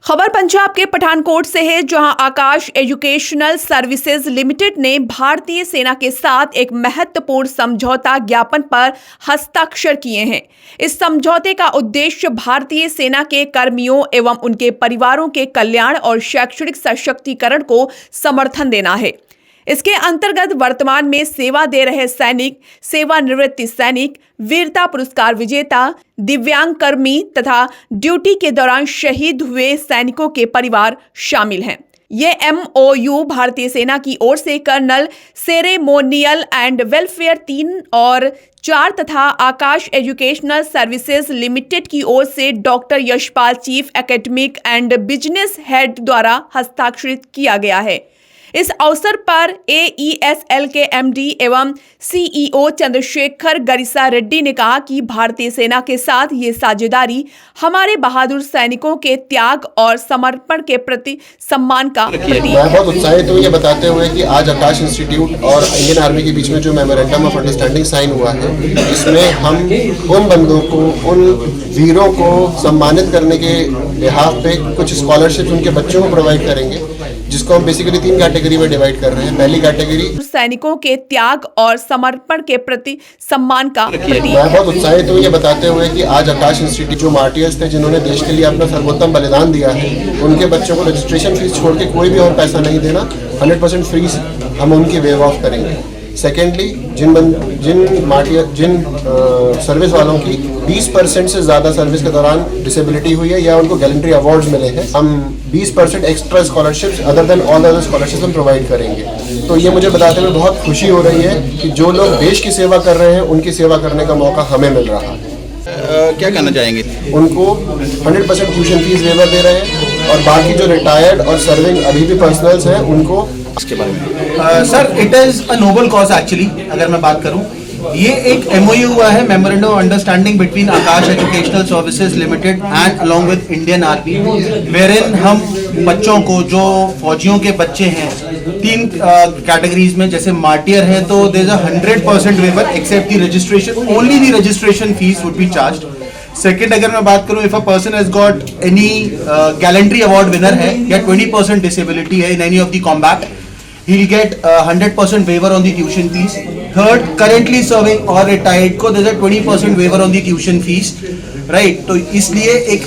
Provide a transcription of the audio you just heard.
खबर पंजाब के पठानकोट से है, जहां आकाश एजुकेशनल सर्विसेज लिमिटेड ने भारतीय सेना के साथ एक महत्वपूर्ण समझौता ज्ञापन पर हस्ताक्षर किए हैं। इस समझौते का उद्देश्य भारतीय सेना के कर्मियों एवं उनके परिवारों के कल्याण और शैक्षणिक सशक्तिकरण को समर्थन देना है। इसके अंतर्गत वर्तमान में सेवा दे रहे सैनिक, सेवानिवृत्ति सैनिक, वीरता पुरस्कार विजेता, दिव्यांग कर्मी तथा ड्यूटी के दौरान शहीद हुए सैनिकों के परिवार शामिल हैं। ये MOU भारतीय सेना की ओर से कर्नल सेरेमोनियल एंड वेलफेयर 3 और 4 तथा आकाश एजुकेशनल सर्विसेज लिमिटेड की ओर से doctor Yashpal, chief academic and business head द्वारा हस्ताक्षरित किया गया है। इस अवसर पर AESL के MD एवं CEO चंद्रशेखर गरिसा रेड्डी ने कहा कि भारतीय सेना के साथ ये साझेदारी हमारे बहादुर सैनिकों के त्याग और समर्पण के प्रति सम्मान का प्रतीक है। मैं बहुत उत्साहित हूँ ये बताते हुए कि आज आकाश इंस्टीट्यूट और इंडियन आर्मी के बीच में जो मेमोरेंडम ऑफ अंडरस्टैंडिंग साइन हुआ है, इसमें हम उन बंदों को, उन वीरों को सम्मानित करने के लिहाज पे कुछ स्कॉलरशिप उनके बच्चों को प्रोवाइड करेंगे, जिसको हम बेसिकली 3 कैटेगरी में डिवाइड कर रहे हैं। पहली कैटेगरी सैनिकों के त्याग और समर्पण के प्रति सम्मान का प्रतीक है। मैं बहुत उत्साहित हूँ ये बताते हुए कि आज आकाश इंस्टीट्यूट जो मार्टियर्स थे, जिन्होंने देश के लिए अपना सर्वोत्तम बलिदान दिया है, उनके बच्चों को रजिस्ट्रेशन फीस छोड़ के कोई भी और पैसा नहीं देना, 100% फीस हम उनकी वेव ऑफ करेंगे। सेकेंडली, जिन सर्विस वालों की 20% से ज़्यादा सर्विस के दौरान डिसेबिलिटी हुई है या उनको गैलेंट्री अवार्ड्स मिले हैं, हम 20% extra scholarships other than all other scholarships हम प्रोवाइड करेंगे। तो ये मुझे बताते हुए बहुत खुशी हो रही है कि जो लोग देश की सेवा कर रहे हैं, उनकी सेवा करने का मौका हमें मिल रहा है। क्या करना चाहेंगे? उनको 100% ट्यूशन फीस वेवर दे रहे हैं और बाकी जो रिटायर्ड और सर्विंग अभी भी पर्सनल्स हैं उनको इसके बारे में sir, it is a noble cause actually. अगर मैं बात करूं, ये एक MOU हुआ है, memorandum of understanding between Aakash educational services limited and along with Indian army, wherein हम बच्चों को, जो फौजियों के बच्चे हैं, 3 कैटेगरीज में, जैसे मार्टियर है तो there is a 100% waiver except the registration, only the registration fee would be charged. Second, अगर मैं बात करूं, if a person has got any gallantry award winner है या 20% डिसेबिलिटी है in any of the combat, he'll get 100% waiver on the tuition fees. Third, currently serving or retired को there's a 20% waiver on the tuition fees, right? तो इसलिए एक